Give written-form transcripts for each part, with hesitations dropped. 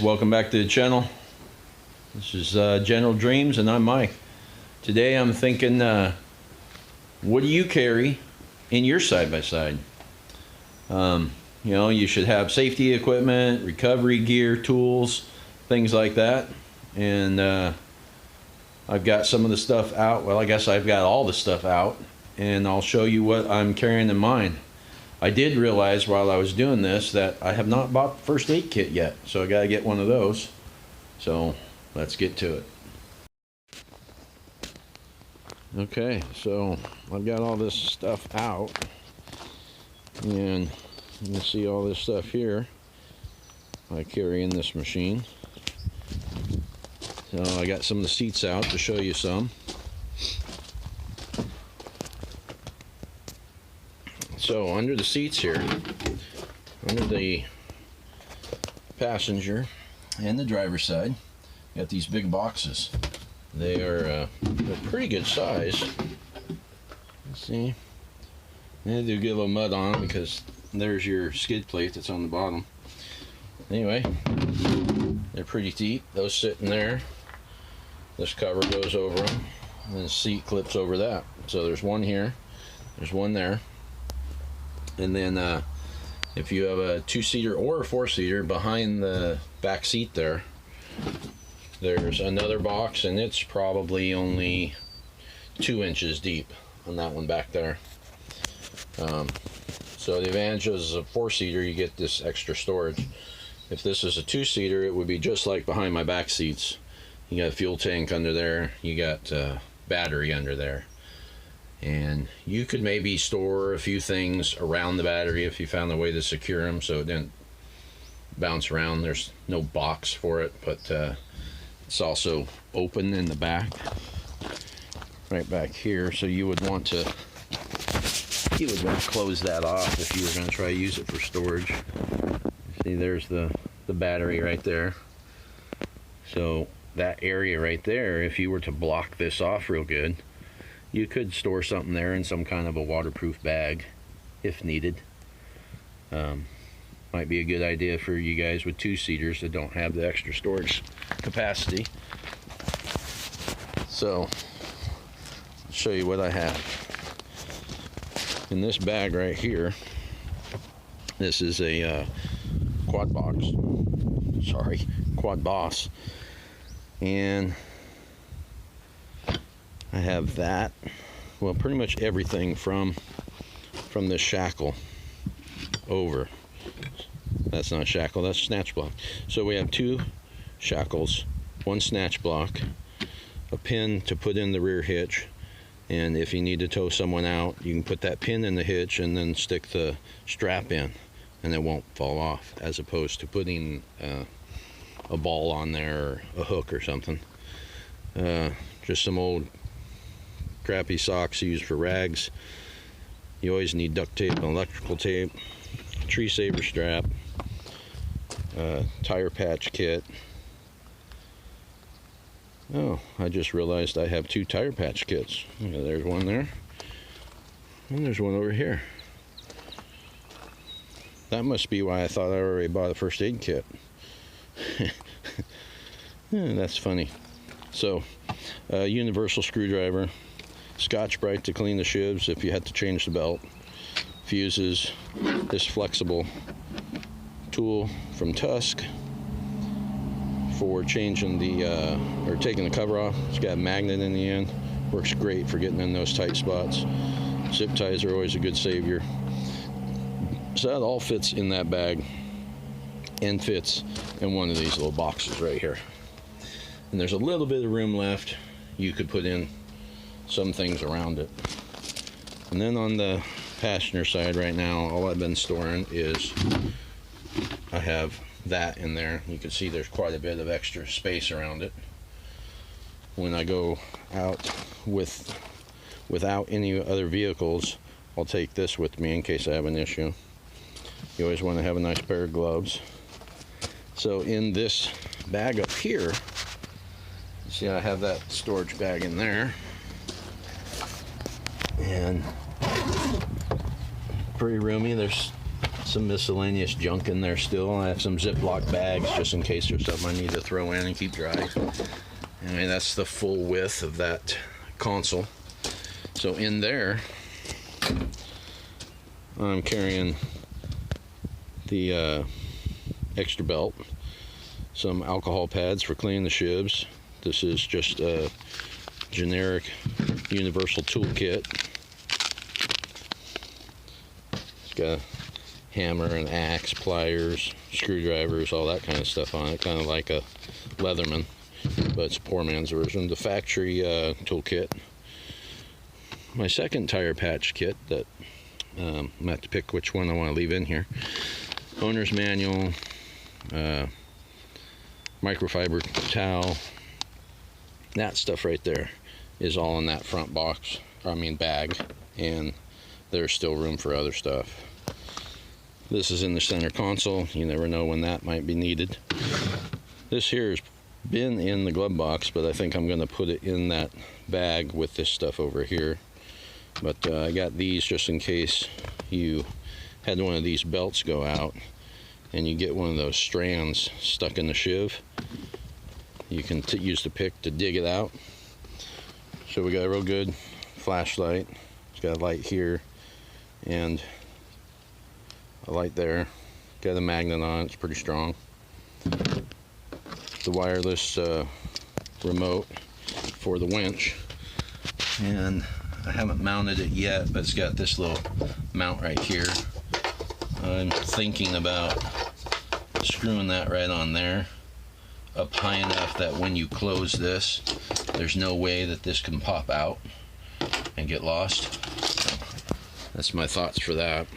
Welcome back to the channel. This is General Dreams and I'm Mike. Today I'm thinking, what do you carry in your side-by-side? You know, you should have safety equipment, recovery gear, tools, things like that. And I've got some of the stuff out. Well, I guess I've got all the stuff out, and I'll show you what I'm carrying in mine. I did realize while I was doing this that I have not bought the first aid kit yet, so I gotta get one of those. So let's get to it. Okay, so I've got all this stuff out, and you can see all this stuff here I carry in this machine. So I got some of the seats out to show you some. So under the seats here, under the passenger and the driver's side, you got these big boxes. They're pretty good size. Let's see. They do get a little mud on them because there's your skid plate that's on the bottom. Anyway, they're pretty deep. Those sit in there. This cover goes over them, and the seat clips over that. So there's one here, there's one there. And then if you have a two-seater or a four-seater, behind the back seat there's another box, and it's probably only 2 inches deep on that one back there. So the advantage is a four-seater, you get this extra storage. If this is a two-seater, it would be just like behind my back seats. You got a fuel tank under there, you got battery under there. And you could maybe store a few things around the battery if you found a way to secure them so it didn't bounce around. There's no box for it, but it's also open in the back, right back here. So you would want to close that off if you were going to try to use it for storage. See, there's the battery right there. So that area right there, if you were to block this off real good, you could store something there in some kind of a waterproof bag if needed. Might be a good idea for you guys with two-seaters that don't have the extra storage capacity. So I'll show you what I have in this bag right here. This is a quad boss, and I have that, well, pretty much everything from this shackle over. That's not shackle, that's snatch block. So we have 2 shackles, 1 snatch block, a pin to put in the rear hitch, and if you need to tow someone out, you can put that pin in the hitch and then stick the strap in, and it won't fall off, as opposed to putting a ball on there or a hook or something. Just some old crappy socks used for rags. You always need duct tape and electrical tape, tree saver strap, tire patch kit. Oh, I just realized I have 2 tire patch kits. Yeah, there's one there, and there's one over here. That must be why I thought I already bought a first aid kit. Yeah, that's funny. So, universal screwdriver, Scotch-Brite to clean the shivs if you had to change the belt, fuses, this flexible tool from Tusk for changing the or taking the cover off. It's got a magnet in the end, works great for getting in those tight spots. Zip ties are always a good savior. So that all fits in that bag and fits in one of these little boxes right here. And there's a little bit of room left. You could put in some things around it. And then on the passenger side right now, all I've been storing is I have that in there. You can see there's quite a bit of extra space around it. When I go out without any other vehicles, I'll take this with me in case I have an issue. You always want to have a nice pair of gloves. So in this bag up here, see, I have that storage bag in there, and pretty roomy. There's some miscellaneous junk in there still. I have some Ziploc bags just in case there's something I need to throw in and keep dry. Anyway, that's the full width of that console. So in there, I'm carrying the extra belt, some alcohol pads for cleaning the shivs. This is just a generic universal toolkit. It's got a hammer, an axe, pliers, screwdrivers, all that kind of stuff on it, kind of like a Leatherman, but it's a poor man's version. The factory toolkit. My second tire patch kit that I'm going to have to pick which one I want to leave in here. Owner's manual, microfiber towel. That stuff right there is all in that front box, bag, and there's still room for other stuff. This is in the center console. You never know when that might be needed. This here has been in the glove box, but I think I'm going to put it in that bag with this stuff over here. But I got these just in case you had one of these belts go out and you get one of those strands stuck in the shiv. You can use the pick to dig it out. So we got a real good flashlight. It's got a light here and a light there. Got a magnet on it, it's pretty strong. The wireless remote for the winch, and I haven't mounted it yet, but it's got this little mount right here. I'm thinking about screwing that right on there, up high enough that when you close this, there's no way that this can pop out and get lost. So that's my thoughts for that.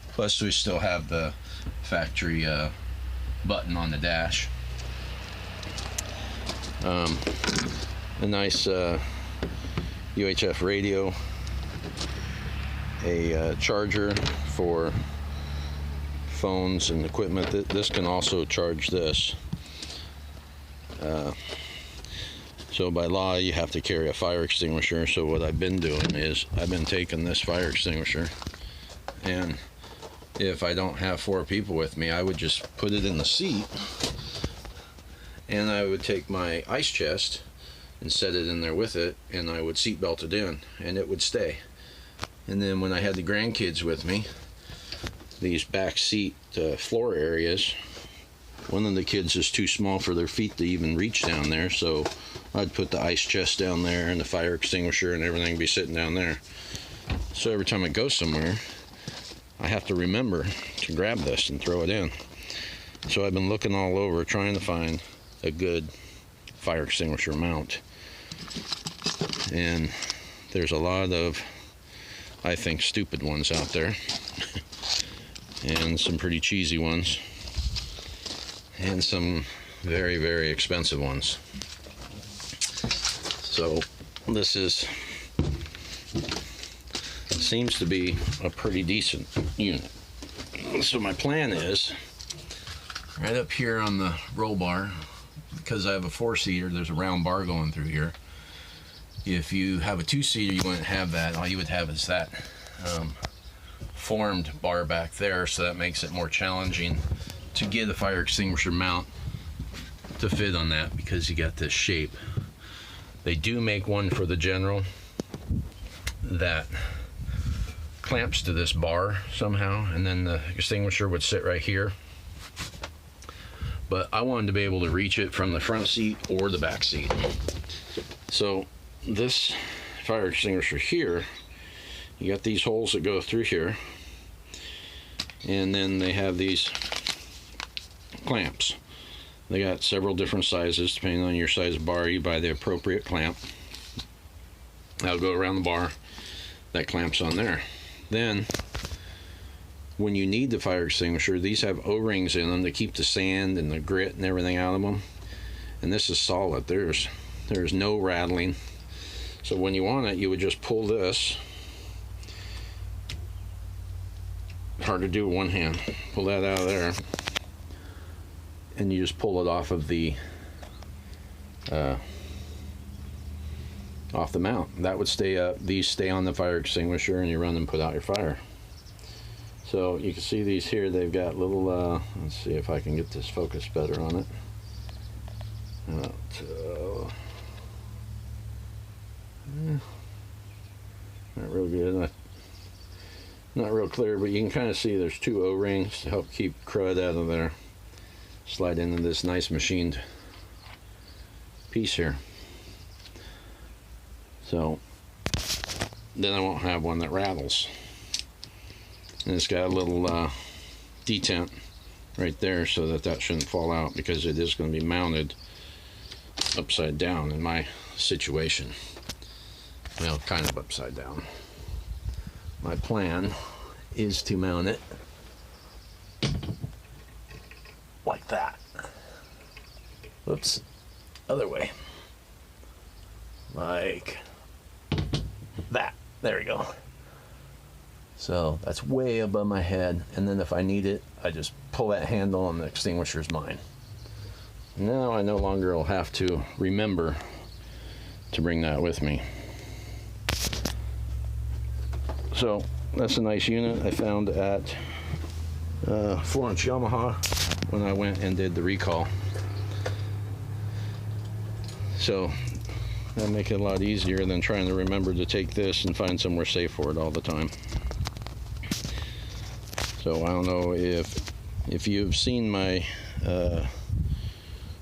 Plus we still have the factory button on the dash. A nice UHF radio, a charger for phones and equipment. This can also charge this. So by law you have to carry a fire extinguisher. So what I've been doing is I've been taking this fire extinguisher, and if I don't have 4 people with me, I would just put it in the seat, and I would take my ice chest and set it in there with it, and I would seat belt it in, and it would stay. And then when I had the grandkids with me, these back seat floor areas, one of the kids is too small for their feet to even reach down there, so I'd put the ice chest down there and the fire extinguisher and everything be sitting down there. So every time I go somewhere, I have to remember to grab this and throw it in. So I've been looking all over trying to find a good fire extinguisher mount, and there's a lot of, I think, stupid ones out there and some pretty cheesy ones and some very, very expensive ones. So this seems to be a pretty decent unit. So my plan is right up here on the roll bar, because I have a 4-seater, there's a round bar going through here. If you have a 2-seater, you wouldn't have that. All you would have is that formed bar back there, so that makes it more challenging to get a fire extinguisher mount to fit on that, because you got this shape. They do make one for the General that clamps to this bar somehow, and then the extinguisher would sit right here. But I wanted to be able to reach it from the front seat or the back seat. So this fire extinguisher here, you got these holes that go through here, and then they have these clamps. They got several different sizes. Depending on your size bar, you buy the appropriate clamp. That'll go around the bar. That clamps on there. Then when you need the fire extinguisher, these have O-rings in them to keep the sand and the grit and everything out of them. And this is solid. There's no rattling. So when you want it, you would just pull this. Hard to do with one hand. Pull that out of there, and you just pull it off of the mount. That would stay up. These stay on the fire extinguisher, and you run and put out your fire. So you can see these here, they've got little, let's see if I can get this focus better on it. Not real good, not real clear, but you can kind of see there's two O-rings to help keep crud out of there. Slide into this nice machined piece here. So then I won't have one that rattles. And it's got a little detent right there so that that shouldn't fall out, because it is going to be mounted upside down in my situation. Well, kind of upside down. My plan is to mount it like that. Whoops, other way. Like that. There we go. So that's way above my head, and then if I need it, I just pull that handle and the extinguisher's mine. Now I no longer will have to remember to bring that with me. So that's a nice unit I found at 4-inch Yamaha when I went and did the recall. So that'll make it a lot easier than trying to remember to take this and find somewhere safe for it all the time. So I don't know if you've seen my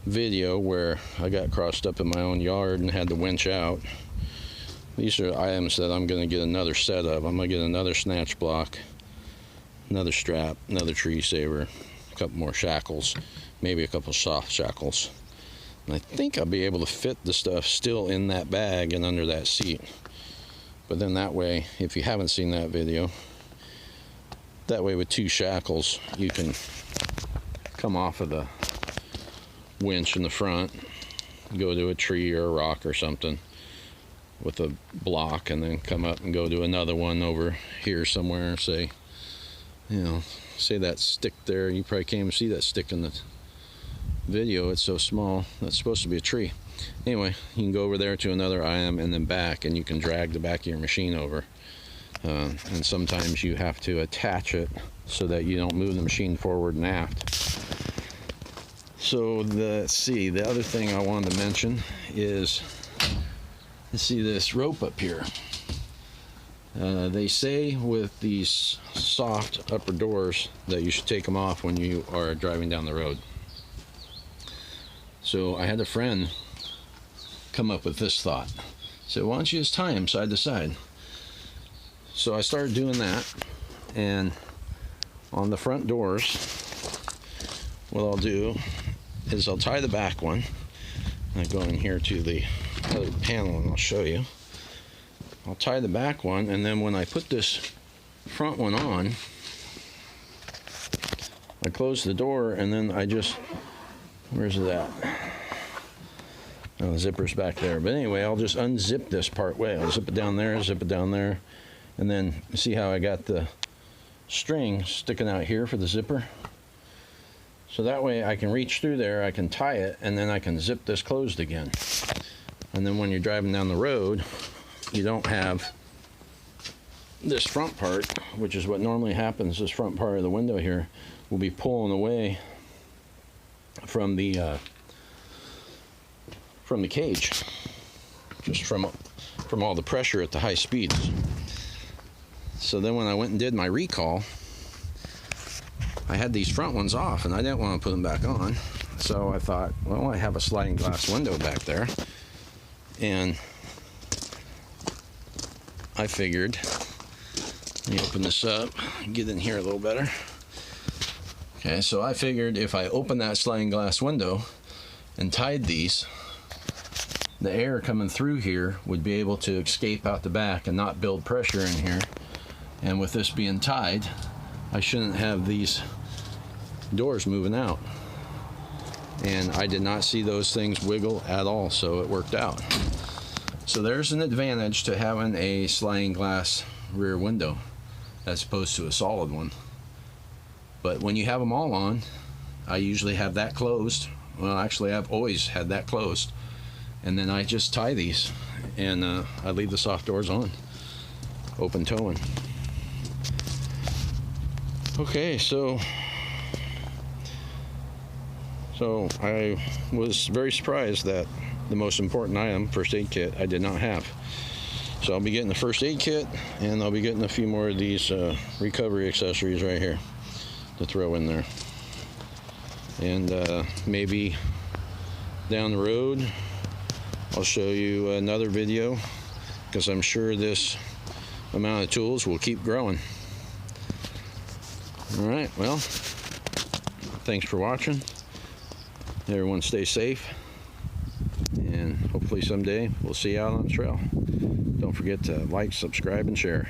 video where I got crossed up in my own yard and had to winch out. These are items that I'm going to get another set of. I'm going to get another snatch block, another strap, another tree saver, a couple more shackles, maybe a couple soft shackles. And I think I'll be able to fit the stuff still in that bag and under that seat. But then that way, if you haven't seen that video, that way with 2 shackles, you can come off of the winch in the front, go to a tree or a rock or something with a block, and then come up and go to another one over here somewhere. Say, you know, say that stick there, you probably can't even see that stick in the video, it's so small. That's supposed to be a tree. Anyway, you can go over there to another item and then back, and you can drag the back of your machine over. And sometimes you have to attach it so that you don't move the machine forward and aft. So let's see, the other thing I wanted to mention is, let's see this rope up here. They say with these soft upper doors that you should take them off when you are driving down the road. So I had a friend come up with this thought. So why don't you just tie them side to side? So I started doing that, and on the front doors, what I'll do is I'll tie the back one. I go in here to the other panel and I'll show you. I'll tie the back one, and then when I put this front one on, I close the door, and then I just, where's it at? Oh, the zipper's back there. But anyway, I'll just unzip this part way. I'll zip it down there, zip it down there. And then see how I got the string sticking out here for the zipper? So that way I can reach through there, I can tie it, and then I can zip this closed again. And then when you're driving down the road, you don't have this front part, which is what normally happens. This front part of the window here will be pulling away from the cage, just from all the pressure at the high speeds. So then when I went and did my recall, I had these front ones off, and I didn't want to put them back on. So I thought, well, I have a sliding glass window back there, and I figured, let me open this up, get in here a little better. Okay, so I figured if I open that sliding glass window and tied these, the air coming through here would be able to escape out the back and not build pressure in here. And with this being tied, I shouldn't have these doors moving out. And I did not see those things wiggle at all, so it worked out. So there's an advantage to having a sliding glass rear window as opposed to a solid one. But when you have them all on, I usually have that closed. Well, actually, I've always had that closed. And then I just tie these, and I leave the soft doors on, open towing. Okay, so I was very surprised that the most important item, first aid kit, I did not have. So I'll be getting the first aid kit, and I'll be getting a few more of these recovery accessories right here to throw in there. And maybe down the road I'll show you another video, because I'm sure this amount of tools will keep growing. Alright, well, thanks for watching. Everyone stay safe, and hopefully someday we'll see you out on the trail. Don't forget to like, subscribe, and share.